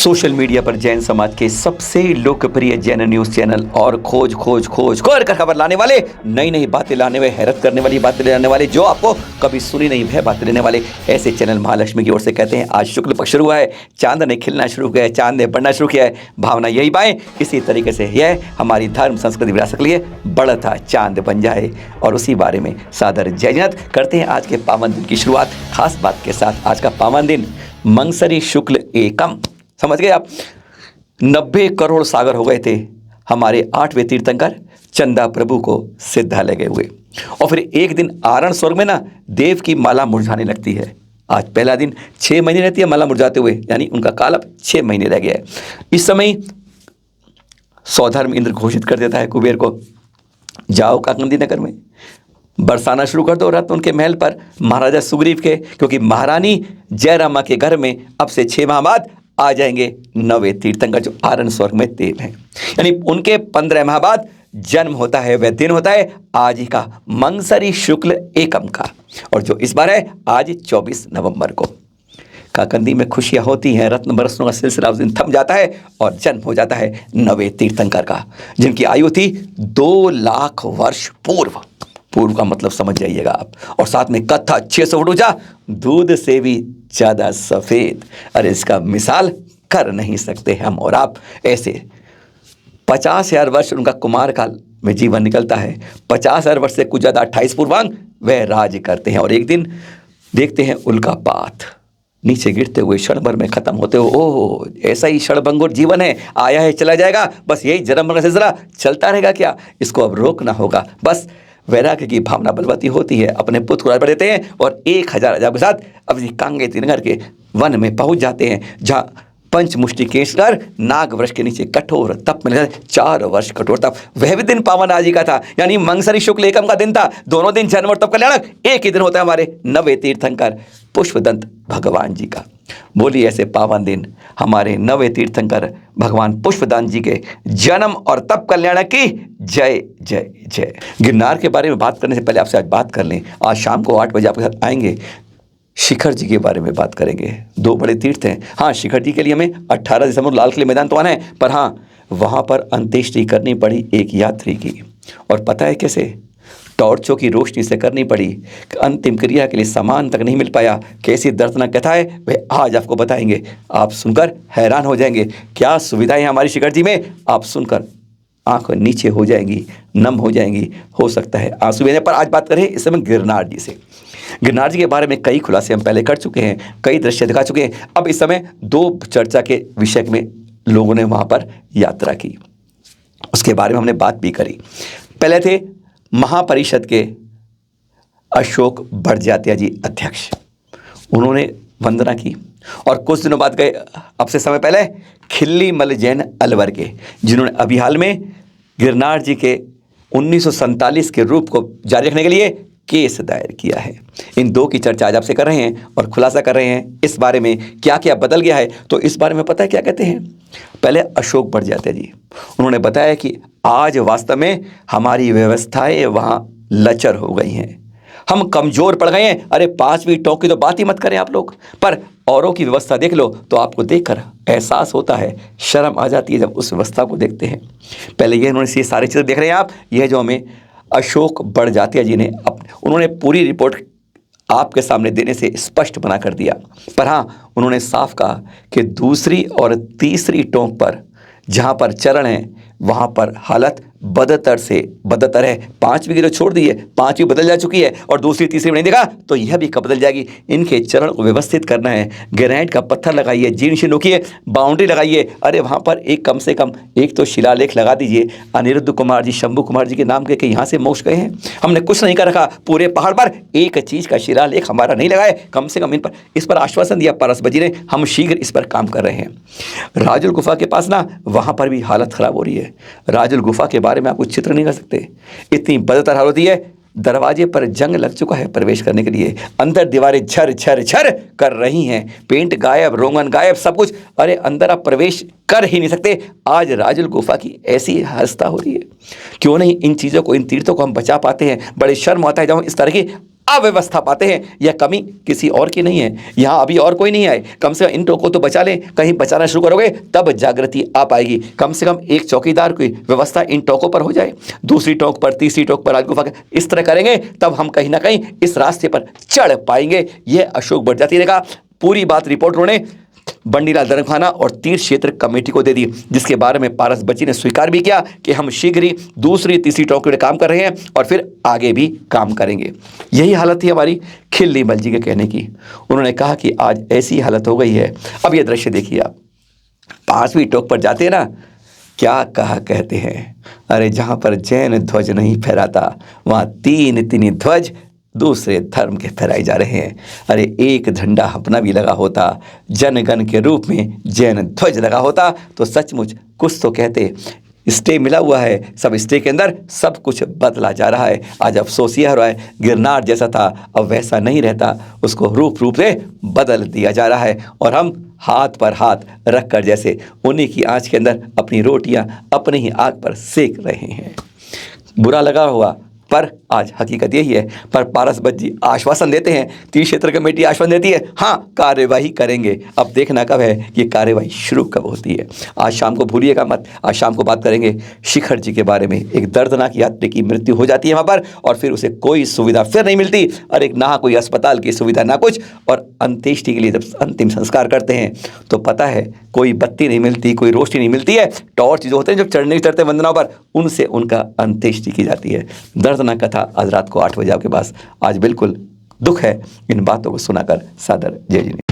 Social media पर जैन समाज के सबसे लोकप्रिय जैन न्यूज चैनल और खोज खोज खोज खोज कर खबर लाने वाले, नई नई बातें लाने वाले, हैरत करने वाली बातें लाने वाले, जो आपको कभी सुनी नहीं वह बातें लेने वाले, ऐसे चैनल महालक्ष्मी की ओर से कहते हैं आज शुक्ल पक्ष शुरू हुआ है, चांद ने खिलना शुरू किया है, चांद ने बढ़ना शुरू किया है, भावना यही पाए। इसी तरीके से यह हमारी धर्म संस्कृति विरासत के लिए बढ़ता चांद बन जाए। और उसी बारे में सादर जय जगन्नाथ करते हैं आज के पावन दिन की शुरुआत खास बात के साथ। आज का पावन दिन मंगसरी शुक्ल एकम, समझ गए आप। 90 करोड़ सागर हो गए थे हमारे 8वें तीर्थंकर चंदा प्रभु को सिद्धालय गए हुए। और फिर एक दिन आरण स्वर्ग में ना देव की माला मुरझाने लगती है। आज पहला दिन 6 महीने रहती है माला मुरझाते हुए, यानी उनका काल अब 6 महीने रह गया है। इस समय सौधर्म इंद्र घोषित कर देता है कुबेर को, जाओ काकंदी नगर में बरसाना शुरू कर दो रत्न उनके महल पर महाराजा सुग्रीव के, क्योंकि महारानी जयरामा के घर में अब से 6 माह बाद आ जाएंगे 9वें तीर्थंकर जो आरण स्वर्ग में देव हैं। यानी उनके 15 माह बाद जन्म होता है, वह दिन होता है आज ही का मंगसरी शुक्ल एकम का, और जो इस बार है आज 24 नवंबर को। काकंदी में खुशियां होती हैं, रत्न बरसों का सिलसिला उस दिन थम जाता है और जन्म हो जाता है 9वें तीर्थंकर का, जिनकी आयु थी 2 लाख वर्ष पूर्व। पूर्व का मतलब समझ जाइएगा आप। और साथ में कथा 600 फुट ऊंचा, दूध से भी ज़्यादा सफ़ेद। अरे इसका मिसाल कर नहीं सकते हम और आप। ऐसे 50,000 वर्ष उनका कुमार काल में जीवन निकलता है, 50,000 वर्ष से कुछ ज़्यादा 28 पूर्वांग वह राज करते हैं। और एक दिन देखते हैं उल्कापात, नीचे गिरते हुए क्षण भर में खत्म होते हो। ओह, ऐसा ही क्षणभंगुर जीवन है, आया है चला जाएगा, बस यही जन्म का सिलसिला चलता रहेगा क्या? इसको अब रोकना होगा। बस वैराग्य की भावना बलवती होती है, अपने पुत्र को राज बढ़ देते हैं और 1000 के साथ अपनी कांगे तीरंगर के वन में पहुंच जाते हैं, जहाँ पंचमुष्टि केशकर नाग वृक्ष के नीचे कठोर तप में 4 वर्ष कठोर तप। वह भी दिन पावन आज ही का था, यानी मंगसरी शुक्ल एकम का दिन था। दोनों दिन जन्म और तप कल्याणक एक ही दिन होता है हमारे 9वें तीर्थंकर पुष्पदंत भगवान जी का। बोलिए ऐसे पावन दिन हमारे 9वें तीर्थंकर भगवान पुष्पदंत जी के जन्म और तप कल्याणक की जय जय जय। गिरनार के बारे में बात करने से पहले आपसे आज बात कर लें, आज शाम को 8 बजे आपके साथ आएंगे, शिखर जी के बारे में बात करेंगे। 2 बड़े तीर्थ हैं। हाँ, शिखर जी के लिए हमें 18 दिसंबर लाल किले मैदान तो आना है, पर हाँ वहाँ पर अंत्येष्टि करनी पड़ी एक यात्री की। और पता है कैसे? टॉर्चों की रोशनी से करनी पड़ी। अंतिम क्रिया के लिए सामान तक नहीं मिल पाया। कैसी दर्दनाक कथा है वह आज आपको बताएंगे, आप सुनकर हैरान हो जाएंगे। क्या सुविधाएं हमारी शिखर जी में, आप सुनकर आंख नीचे हो जाएंगी, नम हो जाएंगी, हो सकता है आंसू बहने। पर आज बात करें इस समय गिरनार जी से। गिरनार जी के बारे में कई खुलासे हम पहले कर चुके हैं, कई दृश्य दिखा चुके हैं। अब इस समय 2 चर्चा के विषय में लोगों ने वहाँ पर यात्रा की, उसके बारे में हमने बात भी करी। पहले थे महापरिषद के अशोक बड़जात्या जी अध्यक्ष, उन्होंने वंदना की। और कुछ दिनों बाद गए, अब से समय पहले, खिल्ली मल जैन अलवर के, जिन्होंने अभी हाल में गिरनार जी के 1947 के रूप को जारी रखने के लिए केस दायर किया है। इन 2 की चर्चा आज आपसे कर रहे हैं और खुलासा कर रहे हैं इस बारे में क्या क्या बदल गया है। तो इस बारे में पता है क्या कहते हैं? पहले अशोक बड़जात्या जी, उन्होंने बताया कि आज वास्तव में हमारी व्यवस्थाएं वहाँ लचर हो गई हैं, हम कमज़ोर पड़ गए हैं। अरे 5वीं टोंक की तो बात ही मत करें आप लोग, पर औरों की व्यवस्था देख लो तो आपको देखकर एहसास होता है, शर्म आ जाती है जब उस व्यवस्था को देखते हैं। पहले ये उन्होंने ये सारी चीज़ें देख रहे हैं आप, यह जो हमें अशोक बड़जात्या जी ने उन्होंने पूरी रिपोर्ट आपके सामने देने से स्पष्ट बना कर दिया। पर हाँ, उन्होंने साफ कहा कि दूसरी और तीसरी टोंक पर जहाँ पर चरण है वहाँ पर हालत बदतर से बदतर है। 5वीं की तो छोड़ दी है, 5वीं बदल जा चुकी है और दूसरी तीसरी में नहीं देखा तो यह भी कब बदल जाएगी। इनके चरण को व्यवस्थित करना है, ग्रेनाइट का पत्थर लगाइए, जीर्ण शीर्ण रोकिए, बाउंड्री लगाइए। अरे वहाँ पर एक कम से कम एक तो शिलालेख लगा दीजिए, अनिरुद्ध कुमार जी, शंभू कुमार जी के नाम के यहाँ से मोक्ष गए हैं। हमने कुछ नहीं कर रखा, पूरे पहाड़ पर एक चीज़ का शिलालेख हमारा नहीं लगाए, कम से कम इस पर आश्वासन दिया परसबत जी ने, हम शीघ्र इस पर काम कर रहे हैं। राजुल गुफा के पास ना, वहाँ पर भी हालत ख़राब हो रही है। राजुल गुफा के बारे में आप कुछ चित्र नहीं कर सकते, इतनी बदतर हालत होती है। दरवाजे पर जंग लग चुका है प्रवेश करने के लिए, अंदर दीवारें झर झर झर कर रही हैं, पेंट गायब, रोगन गायब, सब कुछ। अरे अंदर आप प्रवेश कर ही नहीं सकते। आज राजुल गुफा की ऐसी अवस्था हो रही है। क्यों नहीं इन चीज़ों को, इन तीर्थों को हम बचा पाते हैं? बड़े शर्म आता है जब हम इस तरह की अव्यवस्था पाते हैं, यह कमी किसी और की नहीं है। यहाँ अभी और कोई नहीं आए, कम से कम इन टोकों तो बचा लें। कहीं बचाना शुरू करोगे तब जागृति आ पाएगी। कम से कम एक चौकीदार की व्यवस्था इन टोकों पर हो जाए, दूसरी टोक पर, तीसरी टोक पर, राजगुफा के, इस तरह करेंगे तब हम कहीं ना कहीं इस रास्ते पर चढ़ पाएंगे। यह अशोक बड़जात्या ने कहा। पूरी बात रिपोर्टरों ने बंडीलाल धर्मखाना और तीर्थ क्षेत्र कमेटी को दे दी, जिसके बारे में पारस बच्ची ने स्वीकार भी किया कि हम शीघ्र ही दूसरी तीसरी टोक के लिए काम कर रहे हैं और फिर आगे भी काम करेंगे। यही हालत थी हमारी खिल्ली मल जी के कहने की। उन्होंने कहा कि आज ऐसी हालत हो गई है। अब ये दृश्य देखिए आप, 5वीं टोक पर जाते हैं ना, क्या कहा कहते हैं, अरे जहाँ पर जैन ध्वज नहीं फहराता वहाँ तीन ध्वज दूसरे धर्म के फहराए जा रहे हैं। अरे एक झंडा अपना भी लगा होता, जनगण के रूप में जैन ध्वज लगा होता तो सचमुच कुछ तो कहते। स्टे मिला हुआ है, सब स्टे के अंदर सब कुछ बदला जा रहा है। आज अफसोस यह हो रहा है, गिरनार जैसा था अब वैसा नहीं रहता, उसको रूप से बदल दिया जा रहा है और हम हाथ पर हाथ रखकर जैसे उन्हीं की आँच के अंदर अपनी रोटियां अपनी ही आग पर सेक रहे हैं। बुरा लगा हुआ पर आज हकीकत यही है। पर पारस बच्ची आश्वासन देते हैं, तीर्थ क्षेत्र कमेटी आश्वासन देती है, हाँ कार्यवाही करेंगे। अब देखना कब है कि कार्यवाही शुरू कब होती है। आज शाम को भूलिएगा मत, आज शाम को बात करेंगे शिखर जी के बारे में। एक दर्दनाक यात्री की मृत्यु हो जाती है वहाँ पर और फिर उसे कोई सुविधा फिर नहीं मिलती, और एक ना कोई अस्पताल की सुविधा ना कुछ, और अंत्येष्टि के लिए जब अंतिम संस्कार करते हैं तो पता है कोई बत्ती नहीं मिलती, कोई रोशनी नहीं मिलती है। टॉर्च जो होते हैं जब चढ़ते वंदनाओं पर, उनसे उनका अंत्येष्टि की जाती है। दर्दनाक कथा आज रात को 8 बजे आपके पास। आज बिल्कुल दुख है इन बातों को सुनाकर। सादर जय जी।